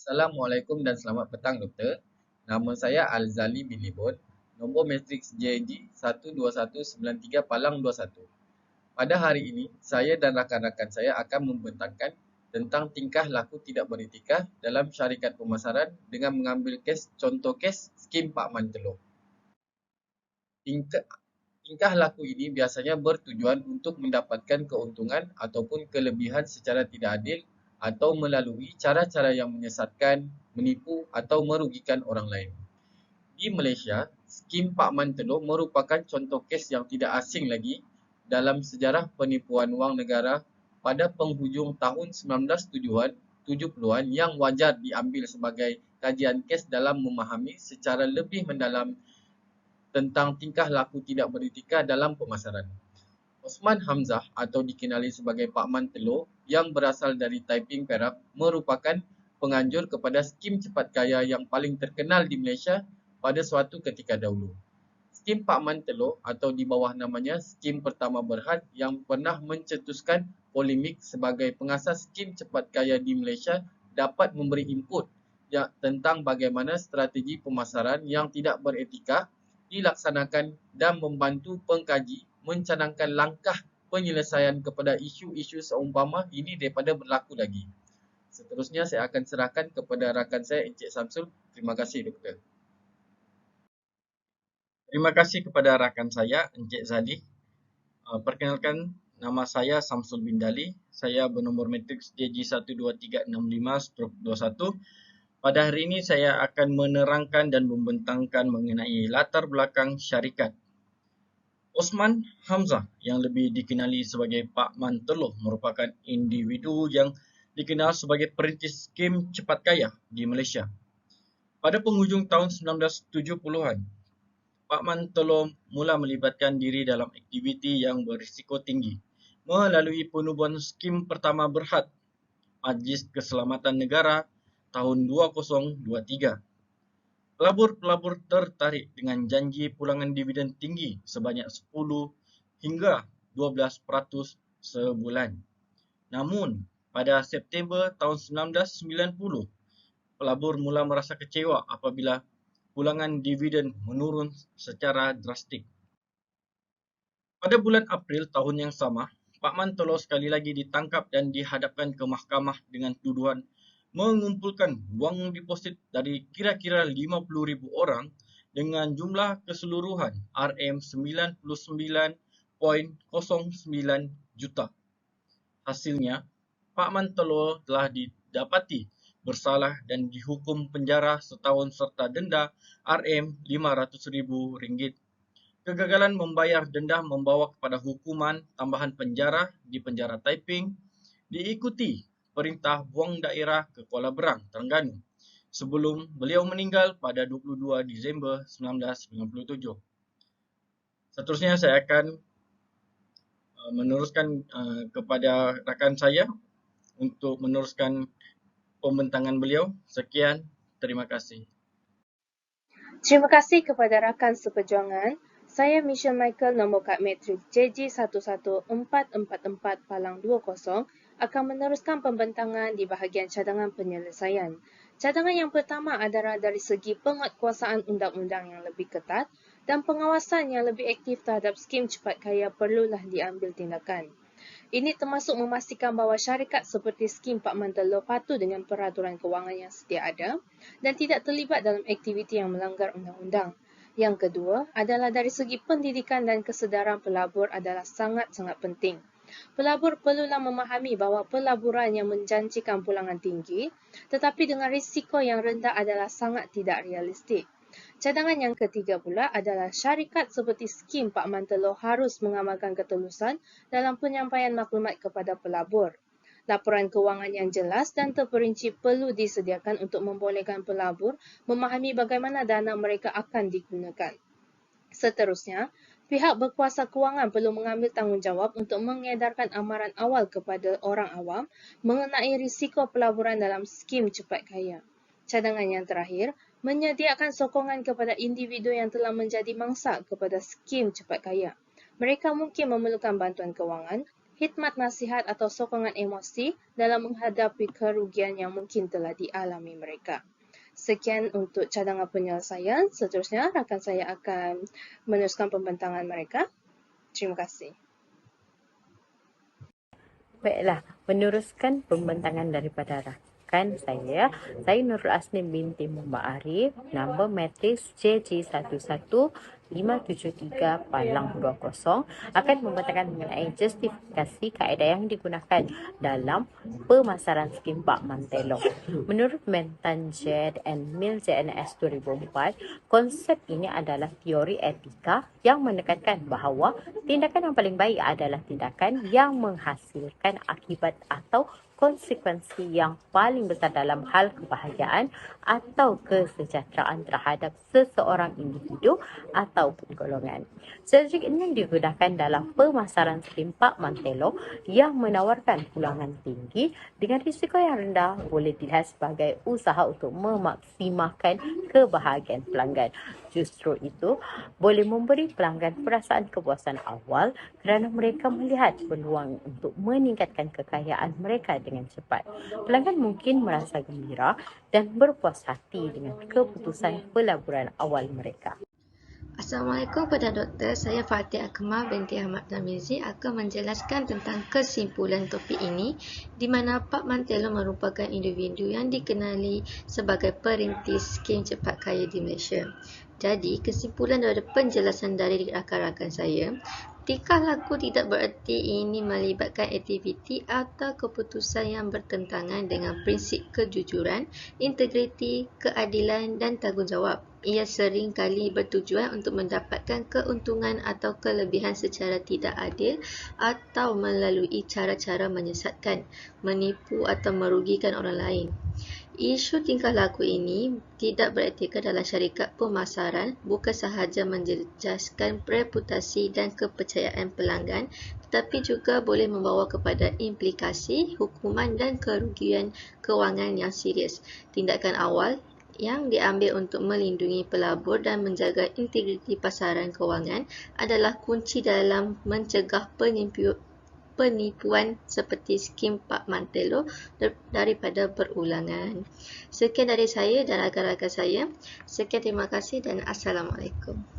Assalamualaikum dan selamat petang Doktor. Nama saya Alzali bin Libon. Nombor matriks JG 12193 Palang 21. Pada hari ini, saya dan rakan-rakan saya akan membentangkan tentang tingkah laku tidak beretika dalam syarikat pemasaran dengan mengambil contoh kes skim Pak Man Telur. Tingkah laku ini biasanya bertujuan untuk mendapatkan keuntungan ataupun kelebihan secara tidak adil atau melalui cara-cara yang menyesatkan, menipu atau merugikan orang lain. Di Malaysia, skim Pak Man Telur merupakan contoh kes yang tidak asing lagi dalam sejarah penipuan wang negara pada penghujung tahun 1970-an yang wajar diambil sebagai kajian kes dalam memahami secara lebih mendalam tentang tingkah laku tidak beretika dalam pemasaran. Osman Hamzah atau dikenali sebagai Pak Man Telur yang berasal dari Taiping Perak merupakan penganjur kepada skim cepat kaya yang paling terkenal di Malaysia pada suatu ketika dahulu. Skim Pak Man Telur atau di bawah namanya Skim Pertama Berhad yang pernah mencetuskan polemik sebagai pengasas skim cepat kaya di Malaysia dapat memberi input tentang bagaimana strategi pemasaran yang tidak beretika dilaksanakan dan membantu pengkaji mencanangkan langkah penyelesaian kepada isu-isu seumpama ini daripada berlaku lagi. Seterusnya saya akan serahkan kepada rakan saya Encik Samsul. Terima kasih Doktor. Terima kasih kepada rakan saya Encik Zali. Perkenalkan, nama saya Samsul bin Dali. Saya bernomor matriks JG 12365/21. Pada hari ini saya akan menerangkan dan membentangkan mengenai latar belakang syarikat. Osman Hamzah yang lebih dikenali sebagai Pak Man Telur merupakan individu yang dikenal sebagai perintis skim cepat kaya di Malaysia. Pada penghujung tahun 1970-an, Pak Man Telur mula melibatkan diri dalam aktiviti yang berisiko tinggi melalui penubuhan skim Pertama Berhad Majlis Keselamatan Negara tahun 2023. Pelabur-pelabur tertarik dengan janji pulangan dividen tinggi sebanyak 10 hingga 12% sebulan. Namun, pada September tahun 1990, pelabur mula merasa kecewa apabila pulangan dividen menurun secara drastik. Pada bulan April tahun yang sama, Pak Man Telur sekali lagi ditangkap dan dihadapkan ke mahkamah dengan tuduhan mengumpulkan wang deposit dari kira-kira 50,000 orang dengan jumlah keseluruhan RM99.09 juta. Hasilnya, Pak Man Telur telah didapati bersalah dan dihukum penjara setahun serta denda RM500,000. Kegagalan membayar denda membawa kepada hukuman tambahan penjara di penjara Taiping, diikuti Perintah Buang Daerah ke Kuala Berang, Terengganu, sebelum beliau meninggal pada 22 Disember 1997. Seterusnya saya akan meneruskan kepada rakan saya untuk meneruskan pembentangan beliau. Sekian, terima kasih. Terima kasih kepada rakan seperjuangan. Saya Michelle Michael, nombor kad matrik JG 11444 Palang 20 akan meneruskan pembentangan di bahagian cadangan penyelesaian. Cadangan yang pertama adalah dari segi penguatkuasaan undang-undang yang lebih ketat dan pengawasan yang lebih aktif terhadap skim cepat kaya perlulah diambil tindakan. Ini termasuk memastikan bahawa syarikat seperti skim Pak Man Telur patuh dengan peraturan kewangan yang sedia ada dan tidak terlibat dalam aktiviti yang melanggar undang-undang. Yang kedua adalah dari segi pendidikan dan kesedaran pelabur adalah sangat-sangat penting. Pelabur perlulah memahami bahawa pelaburan yang menjanjikan pulangan tinggi tetapi dengan risiko yang rendah adalah sangat tidak realistik. Cadangan yang ketiga pula adalah syarikat seperti skim Pak Man Telur harus mengamalkan ketulusan dalam penyampaian maklumat kepada pelabur. Laporan kewangan yang jelas dan terperinci perlu disediakan untuk membolehkan pelabur memahami bagaimana dana mereka akan digunakan. Seterusnya, pihak berkuasa kewangan perlu mengambil tanggungjawab untuk mengedarkan amaran awal kepada orang awam mengenai risiko pelaburan dalam skim cepat kaya. Cadangan yang terakhir, menyediakan sokongan kepada individu yang telah menjadi mangsa kepada skim cepat kaya. Mereka mungkin memerlukan bantuan kewangan, khidmat nasihat atau sokongan emosi dalam menghadapi kerugian yang mungkin telah dialami mereka. Sekian untuk cadangan penyelesaian. Seterusnya, rakan saya akan meneruskan pembentangan mereka. Terima kasih. Baiklah, meneruskan pembentangan daripada rakan saya Nurul Asnim binti Muhammad Arif, nombor matriks JG11573 Palang 20 akan membentangkan mengenai justifikasi kaedah yang digunakan dalam pemasaran skim Pak Mantelo. Menurut Mentan J and Mill JNS 2004, konsep ini adalah teori etika yang menekankan bahawa tindakan yang paling baik adalah tindakan yang menghasilkan akibat atau konsekuensi yang paling besar dalam hal kebahagiaan atau kesejahteraan terhadap seseorang individu ataupun golongan. Strategi ini digunakan dalam pemasaran skim Pak Mantelo yang menawarkan pulangan tinggi dengan risiko yang rendah boleh dilihat sebagai usaha untuk memaksimalkan kebahagiaan pelanggan. Justru itu boleh memberi pelanggan perasaan kepuasan awal kerana mereka melihat peluang untuk meningkatkan kekayaan mereka dengan cepat. Pelanggan mungkin merasa gembira dan berpuas hati dengan keputusan pelaburan awal mereka. Assalamualaikum kepada doktor, saya Fatih Akmal binti Ahmad Tamizi akan menjelaskan tentang kesimpulan topik ini di mana Pak Mantelo merupakan individu yang dikenali sebagai perintis skim cepat kaya di Malaysia. Jadi, kesimpulan dari penjelasan dari rakan-rakan saya, tingkah laku tidak bererti ini melibatkan aktiviti atau keputusan yang bertentangan dengan prinsip kejujuran, integriti, keadilan dan tanggungjawab. Ia sering kali bertujuan untuk mendapatkan keuntungan atau kelebihan secara tidak adil atau melalui cara-cara menyesatkan, menipu atau merugikan orang lain. Isu tingkah laku ini tidak beretika dalam syarikat pemasaran, bukan sahaja menjejaskan reputasi dan kepercayaan pelanggan, tetapi juga boleh membawa kepada implikasi, hukuman dan kerugian kewangan yang serius. Tindakan awal yang diambil untuk melindungi pelabur dan menjaga integriti pasaran kewangan adalah kunci dalam mencegah penipuan seperti skim Pak Mantelo daripada berulangan. Sekian dari saya dan rakan-rakan saya. Sekian, terima kasih dan Assalamualaikum.